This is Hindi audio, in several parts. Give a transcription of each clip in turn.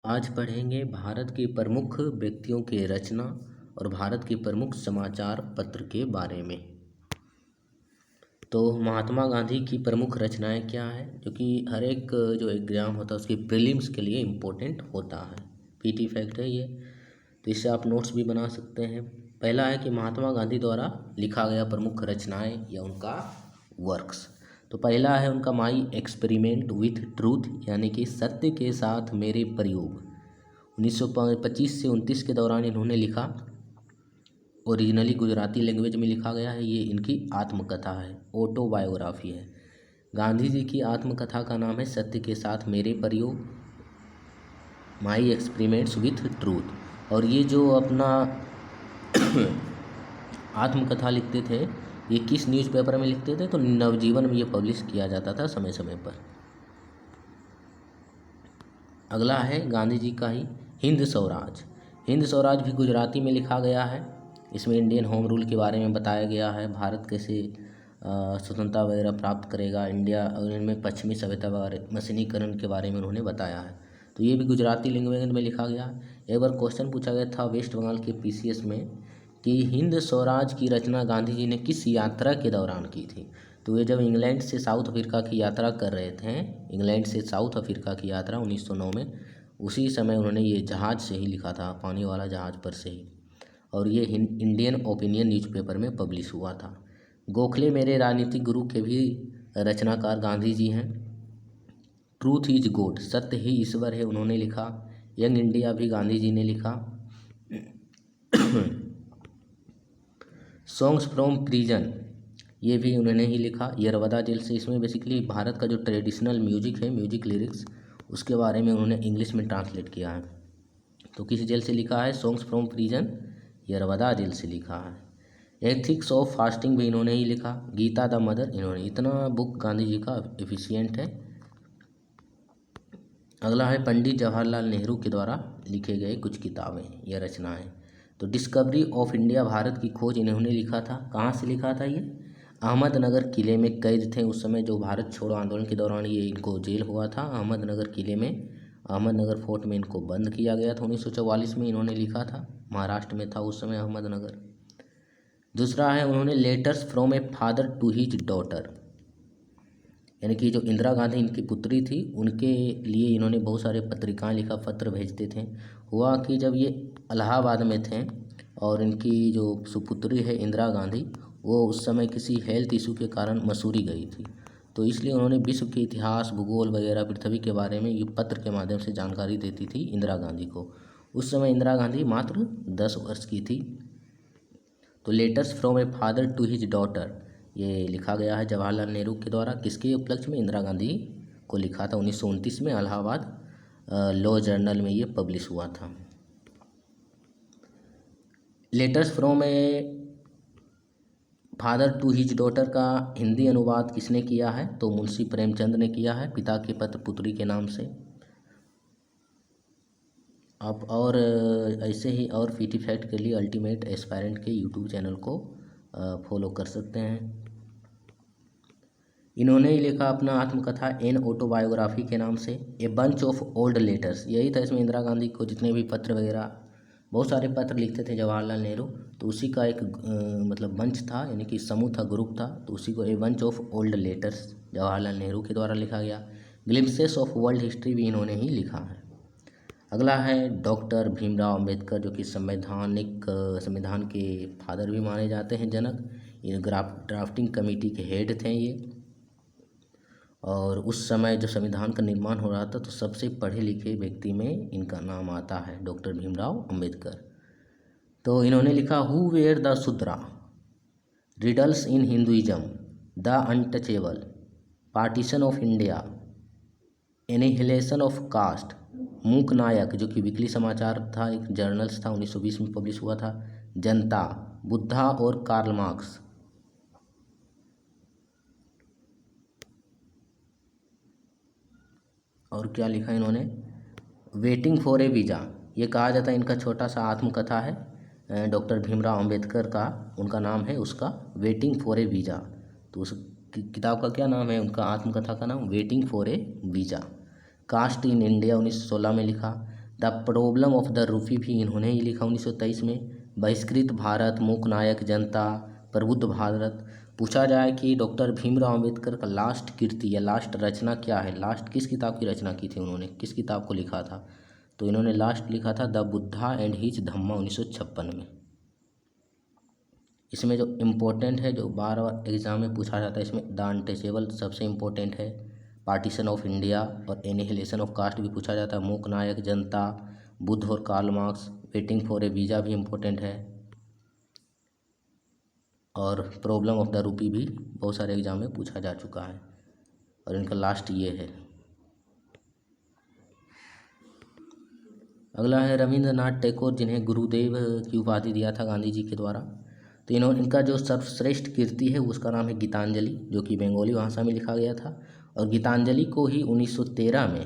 आज पढ़ेंगे भारत के प्रमुख व्यक्तियों के रचना और भारत के प्रमुख समाचार पत्र के बारे में। तो महात्मा गांधी की प्रमुख रचनाएं क्या है, जो कि हर एक जो एग्ज़ाम होता है उसके प्रीलिम्स के लिए इम्पोर्टेंट होता है। पीटी फैक्ट है ये, तो इससे आप नोट्स भी बना सकते हैं। पहला है कि महात्मा गांधी द्वारा लिखा गया प्रमुख रचनाएं या उनका वर्क्स। तो पहला है उनका माई एक्सपेरिमेंट विथ ट्रूथ, यानी कि सत्य के साथ मेरे प्रयोग। 1925 से 29 के दौरान इन्होंने लिखा। ओरिजिनली गुजराती लैंग्वेज में लिखा गया है। ये इनकी आत्मकथा है, ऑटोबायोग्राफी है। गांधी जी की आत्मकथा का नाम है सत्य के साथ मेरे प्रयोग, माई एक्सपेरिमेंट्स विथ ट्रूथ। और ये जो अपना आत्मकथा लिखते थे, ये किस न्यूज़पेपर में लिखते थे? तो नवजीवन में ये पब्लिश किया जाता था समय समय पर। अगला है गांधी जी का ही हिंद स्वराज। हिंद स्वराज भी गुजराती में लिखा गया है। इसमें इंडियन होम रूल के बारे में बताया गया है, भारत कैसे स्वतंत्रता वगैरह प्राप्त करेगा इंडिया, और इनमें पश्चिमी सभ्यता बारे मशीनीकरण के बारे में उन्होंने बताया है। तो ये भी गुजराती लैंग्वेज में लिखा गया। एक बार क्वेश्चन पूछा गया था वेस्ट बंगाल के पीसीएस में कि हिंद स्वराज की रचना गांधी जी ने किस यात्रा के दौरान की थी? तो वे जब इंग्लैंड से साउथ अफ्रीका की यात्रा कर रहे थे, इंग्लैंड से साउथ अफ्रीका की यात्रा 1909 में, उसी समय उन्होंने ये जहाज़ से ही लिखा था, पानी वाला जहाज़ पर से ही। और ये इंडियन ओपिनियन न्यूज़पेपर में पब्लिश हुआ था। गोखले मेरे राजनीतिक गुरु के भी रचनाकार गांधी जी हैं। ट्रूथ इज गॉड, सत्य ही ईश्वर है, उन्होंने लिखा। यंग इंडिया भी गांधी जी ने लिखा। सॉन्ग्स फ्रॉम प्रिजन, ये भी उन्होंने ही लिखा, यरवदा जेल से। इसमें बेसिकली भारत का जो ट्रेडिशनल म्यूजिक है, म्यूजिक लिरिक्स, उसके बारे में उन्होंने इंग्लिश में ट्रांसलेट किया है। तो किस जेल से लिखा है? Songs from prison, Yerwada jail से लिखा है। एथिक्स ऑफ फास्टिंग भी इन्होंने ही लिखा। गीता द मदर, इन्होंने। इतना बुक गांधी जी का एफिशिएंट है। अगला है पंडित जवाहरलाल नेहरू के द्वारा लिखे गए कुछ किताबें या रचनाएं। तो डिस्कवरी ऑफ इंडिया, भारत की खोज, इन्होंने लिखा था। कहाँ से लिखा था ये? अहमदनगर किले में कैद थे उस समय, जो भारत छोड़ो आंदोलन के दौरान ये इनको जेल हुआ था। अहमदनगर किले में, अहमदनगर फोर्ट में इनको बंद किया गया था। 1944 में इन्होंने लिखा था। महाराष्ट्र में था उस समय अहमदनगर। दूसरा है उन्होंने letters from a father to his daughter, यानी कि जो इंदिरा गांधी इनकी पुत्री थी, उनके लिए इन्होंने बहुत सारे पत्रिकाएं लिखा, पत्र भेजते थे। हुआ कि जब ये इलाहाबाद में थे और इनकी जो सुपुत्री है इंदिरा गांधी, वो उस समय किसी हेल्थ इशू के कारण मसूरी गई थी। तो इसलिए उन्होंने विश्व के इतिहास, भूगोल वगैरह, पृथ्वी के बारे में ये पत्र के माध्यम से जानकारी देती थी इंदिरा गांधी को। उस समय इंदिरा गांधी मात्र 10 वर्ष की थी। तो letters from a father to his daughter, ये लिखा गया है जवाहरलाल नेहरू के द्वारा। किसके उपलक्ष्य में? इंदिरा गांधी को लिखा था। 1929 में इलाहाबाद लॉ जर्नल में ये पब्लिश हुआ था। Letters from a father to his daughter का हिंदी अनुवाद किसने किया है? तो मुंशी प्रेमचंद ने किया है, पिता के पत्र पुत्री के नाम से। आप और ऐसे ही और पीटी फैक्ट के लिए अल्टीमेट एस्पायरेंट के यूट्यूब चैनल को फॉलो कर सकते हैं। इन्होंने ही लिखा अपना आत्मकथा एन ऑटोबायोग्राफी के नाम से। A bunch of old letters, यही था। इसमें इंदिरा गांधी को जितने भी पत्र वगैरह, बहुत सारे पत्र लिखते थे जवाहरलाल नेहरू, तो उसी का एक मतलब मंच था, यानी कि समूह था, ग्रुप था। तो उसी को a bunch of old letters Jawaharlal Nehru के द्वारा लिखा गया। ग्लिम्पसेस ऑफ वर्ल्ड हिस्ट्री भी इन्होंने ही लिखा है। अगला है डॉक्टर भीमराव अंबेडकर, जो कि संविधान के फादर भी माने जाते हैं, जनक। ये ड्राफ्टिंग कमेटी के हेड थे ये। और उस समय जो संविधान का निर्माण हो रहा था, तो सबसे पढ़े लिखे व्यक्ति में इनका नाम आता है, डॉक्टर भीमराव अंबेडकर। तो इन्होंने लिखा who were the Shudras, riddles in Hinduism, the untouchable, partition of India, annihilation of caste, Mook Nayak, जो कि वीकली समाचार था, एक जर्नल्स था, 1920 में पब्लिश हुआ था। जनता, बुद्धा और कार्ल मार्क्स। और क्या लिखा इन्होंने? वेटिंग फॉर ए वीज़ा, ये कहा जाता है इनका छोटा सा आत्मकथा है डॉक्टर भीमराव अंबेडकर का, उनका नाम है उसका वेटिंग फॉर ए वीज़ा। तो उस किताब का क्या नाम है? उनका आत्मकथा का नाम waiting for a visa. Caste in India 1916 में लिखा। The problem of the rupee भी इन्होंने ही लिखा 1923 में। बहिष्कृत भारत, मूक नायक जनता, प्रबुद्ध भारत। पूछा जाए कि डॉक्टर भीमराव अम्बेडकर का लास्ट कृति या लास्ट रचना क्या है, लास्ट किस किताब की रचना की थी उन्होंने, किस किताब को लिखा था, तो इन्होंने लास्ट लिखा था द बुद्धा एंड हिज धम्मा 1956 में। इसमें जो इम्पोर्टेंट है, जो बार बार एग्जाम में पूछा जाता है, इसमें द अनटचेबल सबसे इम्पोर्टेंट है, पार्टीशन ऑफ इंडिया और एनिहिलेशन ऑफ कास्ट भी पूछा जाता है, मूक नायक जनता, बुद्ध और Karl Marx, waiting for a visa भी इम्पोर्टेंट है, और प्रॉब्लम ऑफ द रूपी भी बहुत सारे एग्जाम में पूछा जा चुका है, और इनका लास्ट ये है। अगला है रविंद्रनाथ टैगोर, जिन्हें गुरुदेव की उपाधि दिया था गांधी जी के द्वारा। तो इनका जो सर्वश्रेष्ठ कृति है उसका नाम है गीतांजलि, जो कि बंगाली भाषा में लिखा गया था। और गीतांजलि को ही 1913 में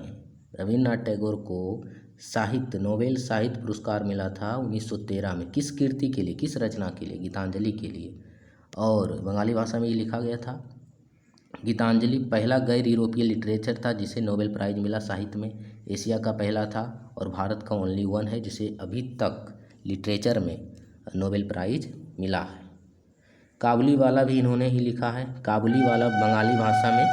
रविंद्रनाथ टैगोर को साहित्य, नोबेल साहित्य पुरस्कार मिला था 1913 में। किस कृति के लिए, किस रचना के लिए? गीतांजलि के लिए। और बंगाली भाषा में ये लिखा गया था। गीतांजलि पहला गैर यूरोपीय लिटरेचर था जिसे नोबेल प्राइज़ मिला साहित्य में, एशिया का पहला था, और भारत का ओनली वन है जिसे अभी तक लिटरेचर में नोबेल प्राइज़ मिला है। काबुलीवाला भी इन्होंने ही लिखा है। काबुलीवाला बंगाली भाषा में,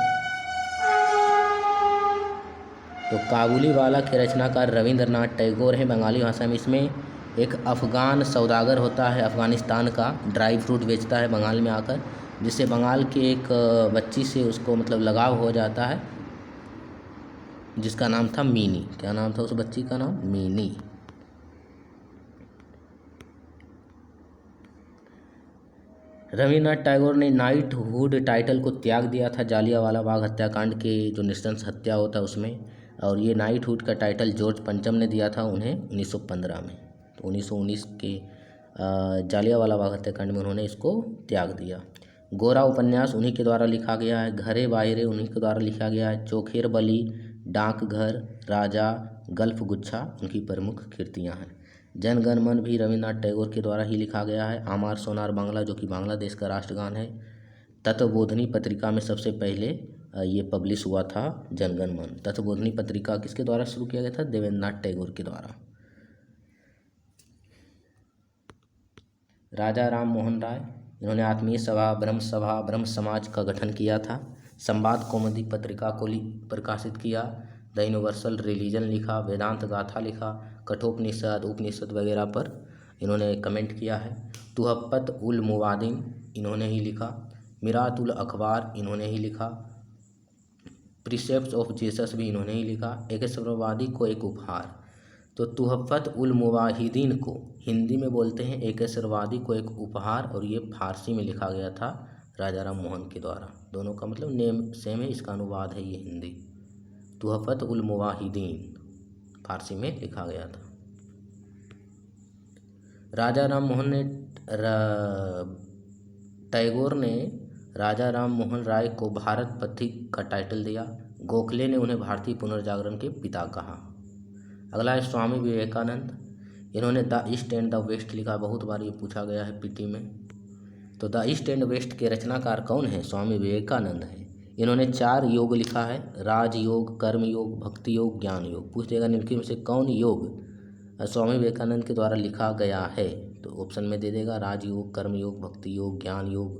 तो काबुलीवाला के रचनाकार रविंद्रनाथ टैगोर है बंगाली भाषा में। इसमें एक अफ़गान सौदागर होता है, अफ़गानिस्तान का, ड्राई फ्रूट बेचता है बंगाल में आकर, जिससे बंगाल के एक बच्ची से उसको मतलब लगाव हो जाता है, जिसका नाम था मीनी। क्या नाम था उस बच्ची का? नाम मीनी। रविन्द्रनाथ टैगोर ने नाइटहुड टाइटल को त्याग दिया था जालियांवाला बाग हत्याकांड के जो नृशंस हत्या होता है उसमें, और ये नाइटहुड का टाइटल जॉर्ज पंचम ने दिया था उन्हें 1915 में। तो 1919 के जालियांवाला बाग हत्याकांड में उन्होंने इसको त्याग दिया। गोरा उपन्यास उन्हीं के द्वारा लिखा गया है। घरे बाहिरे उन्हीं के द्वारा लिखा गया है। चोखेर बली, डाकघर, राजा, गल्फ गुच्छा उनकी प्रमुख कृतियाँ हैं। जन गण मन भी रविन्द्रनाथ टैगोर के द्वारा ही लिखा गया है। आमार सोनार बांग्ला, जो कि बांग्लादेश का राष्ट्रगान है। तत्वबोधिनी पत्रिका में सबसे पहले ये पब्लिश हुआ था जन गण मन। तत्वबोधिनी पत्रिका किसके द्वारा शुरू किया गया था? देवेंद्रनाथ टैगोर के द्वारा। राजा राम मोहन राय, इन्होंने आत्मीय सभा, ब्रह्म समाज का गठन किया था। संवाद कौमुदी पत्रिका को प्रकाशित किया। द यूनिवर्सल रिलीजन लिखा, वेदांत गाथा लिखा, कठोपनिषद, उपनिषद वगैरह पर इन्होंने कमेंट किया है। तुहफ़्फ़त उल मुवादिन इन्होंने ही लिखा। मिरात उल अखबार इन्होंने ही लिखा। प्रिसेप्ट्स ऑफ जीसस भी इन्होंने ही लिखा। एकेश्वरवादी को एक उपहार, तो तुहफ़्फ़त उल मुवाहिदीन को हिंदी में बोलते हैं एकेश्वरवादी को एक उपहार, और ये फारसी में लिखा गया था राजा राम मोहन के द्वारा। दोनों का मतलब नेम सेम है, इसका अनुवाद है ये हिंदी। तुहफ़्फ़त उल मुवाहिदीन फारसी में लिखा गया था। राजा राम मोहन ने टैगोर ने राजा राम मोहन राय को भारत पथिक का टाइटल दिया। गोखले ने उन्हें भारतीय पुनर्जागरण के पिता कहा। अगला है स्वामी विवेकानंद, इन्होंने the east and the west लिखा। बहुत बार ये पूछा गया है पीटी में। तो द ईस्ट एंड वेस्ट के रचनाकार कौन है? स्वामी विवेकानंद है। इन्होंने 4 योग लिखा है, राज योग, कर्म योग, भक्ति योग, ज्ञान योग। पूछ देगा निम्नलिखित में से कौन योग स्वामी विवेकानंद के द्वारा लिखा गया है? तो ऑप्शन में दे देगा राजयोग, कर्म योग, भक्ति योग, ज्ञान योग,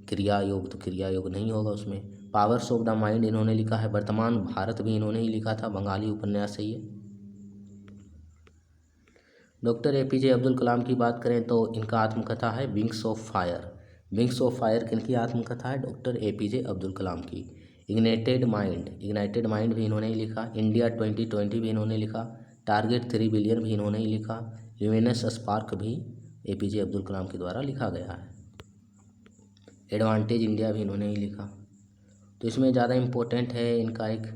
क्रिया योग। तो क्रिया योग नहीं होगा उसमें। पावर्स ऑफ द माइंड इन्होंने लिखा है। वर्तमान भारत भी इन्होंने ही लिखा था, बंगाली उपन्यास है ये। डॉक्टर एपीजे अब्दुल कलाम की बात करें तो इनका आत्मकथा है wings of fire. Wings of fire किनकी आत्मकथा है? डॉक्टर एपीजे अब्दुल कलाम की। इग्नाइटेड माइंड भी इन्होंने ही लिखा। इंडिया 2020 भी इन्होंने लिखा। टारगेट 3 बिलियन भी इन्होंने ही लिखा। ल्यूमिनस स्पार्क भी एपीजे अब्दुल कलाम के द्वारा लिखा गया है। एडवांटेज इंडिया भी इन्होंने ही लिखा। तो इसमें ज़्यादा इम्पोर्टेंट है इनका एक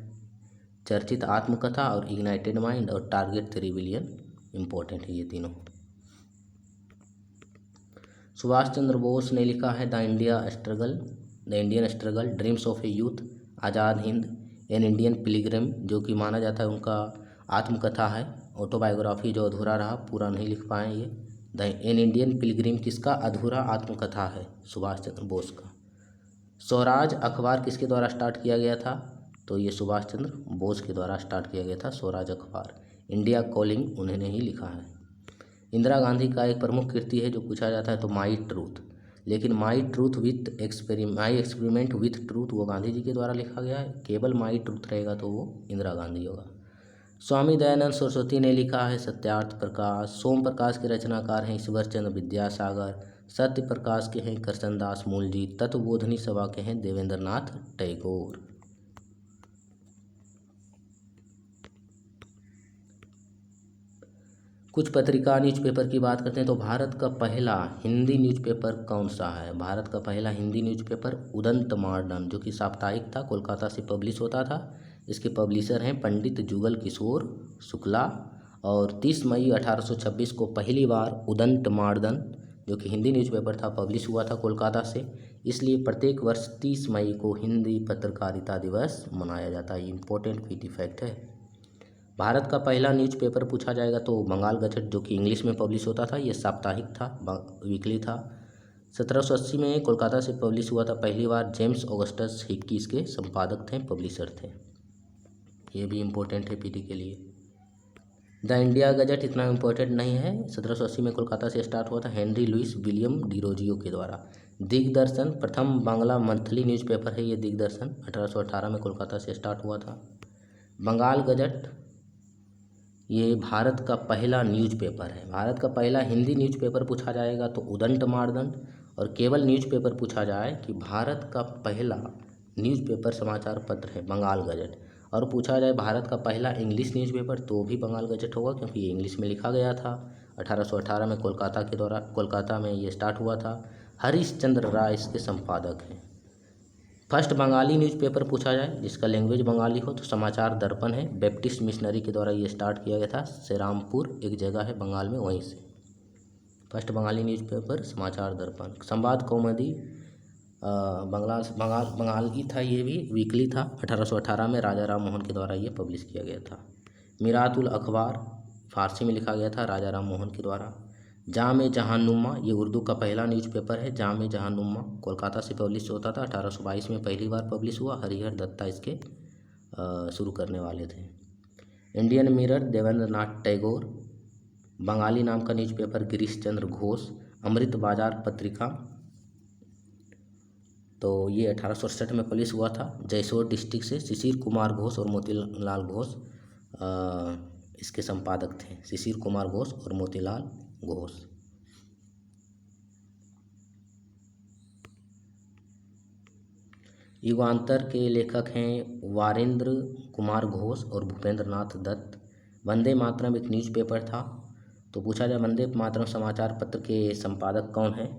चर्चित आत्मकथा और इग्नाइटेड माइंड और टारगेट 3 बिलियन इम्पोर्टेंट है ये तीनों। सुभाष चंद्र बोस ने लिखा है the Indian struggle, dreams of A youth, Azad Hind, an Indian Pilgrim, जो कि माना जाता है उनका आत्मकथा है, ऑटोबायोग्राफी जो अधूरा रहा, पूरा नहीं लिख पाए ये। द एन इंडियन पिलग्रिम किसका अधूरा आत्मकथा है? सुभाष चंद्र बोस का। स्वराज अखबार किसके द्वारा स्टार्ट किया गया था? तो ये सुभाष चंद्र बोस के द्वारा स्टार्ट किया गया था स्वराज अखबार। इंडिया कॉलिंग उन्होंने ही लिखा है। इंदिरा गांधी का एक प्रमुख कृति है जो पूछा जाता है तो माई ट्रूथ, लेकिन माई एक्सपेरिमेंट विथ ट्रूथ वो गांधी जी के द्वारा लिखा गया है। केवल माई ट्रूथ रहेगा तो वो इंदिरा गांधी होगा। स्वामी दयानंद सरस्वती ने लिखा है सत्यार्थ प्रकाश। सोम प्रकाश के रचनाकार हैं ईश्वर चंद्र विद्यासागर। सत्य प्रकाश के हैं कृष्णदास मूलजी। तत्वबोधनी सभा के हैं देवेंद्र नाथ टैगोर। कुछ पत्रिका न्यूज़पेपर की बात करते हैं तो भारत का पहला हिंदी न्यूज़पेपर कौन सा है? भारत का पहला हिंदी न्यूज़पेपर उदंत मॉडर्न, जो कि साप्ताहिक था, कोलकाता से पब्लिश होता था। इसके पब्लिशर हैं पंडित जुगल किशोर शुक्ला। और 30 मई 1826 को पहली बार उदंत मॉडर्न, जो कि हिंदी न्यूज़पेपर था, पब्लिश हुआ था कोलकाता से। इसलिए प्रत्येक वर्ष 30 मई को हिंदी पत्रकारिता दिवस मनाया जाता है। इम्पोर्टेंट पीटी फैक्ट है। भारत का पहला न्यूज़पेपर पूछा जाएगा तो बंगाल गजट, जो कि इंग्लिश में पब्लिश होता था। ये साप्ताहिक था, वीकली था। 1780 में कोलकाता से पब्लिश हुआ था पहली बार। जेम्स ऑगस्टस हिक्की इसके संपादक थे, पब्लिशर थे। ये भी इम्पोर्टेंट है पीटी के लिए। द इंडिया गजट इतना इम्पोर्टेंट नहीं है। 1780 में कोलकाता से स्टार्ट हुआ था हेनरी लुइस विलियम डिरोजियो के द्वारा। दिग्दर्शन प्रथम बांग्ला मंथली न्यूज़पेपर है ये दिग्दर्शन। 1818 में कोलकाता से स्टार्ट हुआ था। बंगाल गजट ये भारत का पहला न्यूज़पेपर है। भारत का पहला हिंदी न्यूज़पेपर पूछा जाएगा तो उदंत मॉडर्न। और केवल न्यूज़पेपर पूछा जाए कि भारत का पहला न्यूज़पेपर समाचार पत्र है बंगाल गजट। और पूछा जाए भारत का पहला इंग्लिश न्यूज़पेपर तो भी बंगाल गजट होगा, क्योंकि ये इंग्लिश में लिखा गया था। 1818 में कोलकाता में ये स्टार्ट हुआ था। हरीश चंद्र राय इसके संपादक हैं। फर्स्ट बंगाली न्यूज़पेपर पूछा जाए जिसका लैंग्वेज बंगाली हो तो समाचार दर्पण है। बैप्टिस्ट मिशनरी के द्वारा ये स्टार्ट किया गया था। श्रीरामपुर एक जगह है बंगाल में, वहीं से फर्स्ट बंगाली न्यूज़पेपर समाचार दर्पण। संवाद कौमुदी बंगाली था, ये भी वीकली था। 1818 में राजा राम मोहन के द्वारा ये पब्लिश किया गया था। मिरातुल अखबार फारसी में लिखा गया था राजा राम मोहन के द्वारा। जामे जहानुमा ये उर्दू का पहला न्यूज़पेपर है। जामे जहानुमा कोलकाता से पब्लिश होता था। 1822 में पहली बार पब्लिश हुआ। हरिहर दत्ता इसके शुरू करने वाले थे। Indian mirror Devendra Nath Tagore. बंगाली नाम का न्यूज़पेपर गिरीश चंद्र घोष। अमृत बाजार पत्रिका तो ये 1867 में पब्लिश हुआ था। जयसोर डिस्ट्रिक्ट से शिशिर कुमार घोष और मोतीलाल घोष इसके संपादक थे। शिशिर कुमार घोष और मोतीलाल घोष। युगांतर के लेखक हैं वारेंद्र कुमार घोष और भूपेंद्र नाथ दत्त। वंदे मातरम एक न्यूज़पेपर था। तो पूछा जाए वंदे मातरम समाचार पत्र के संपादक कौन है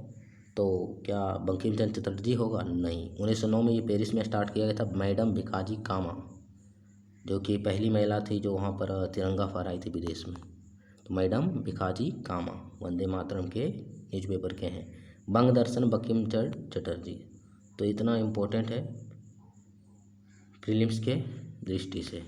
तो क्या बंकिम चंद्र चटर्जी होगा? नहीं। 1909 में ये पेरिस में स्टार्ट किया गया था। मैडम भिकाजी कामा, जो कि पहली महिला थी जो वहाँ पर तिरंगा फहराई थी विदेश में। तो मैडम भिकाजी कामा वंदे मातरम के न्यूज़पेपर के हैं। बंग दर्शन बंकिम चंद्र चटर्जी। तो इतना इम्पोर्टेंट है प्रीलिम्स के दृष्टि से।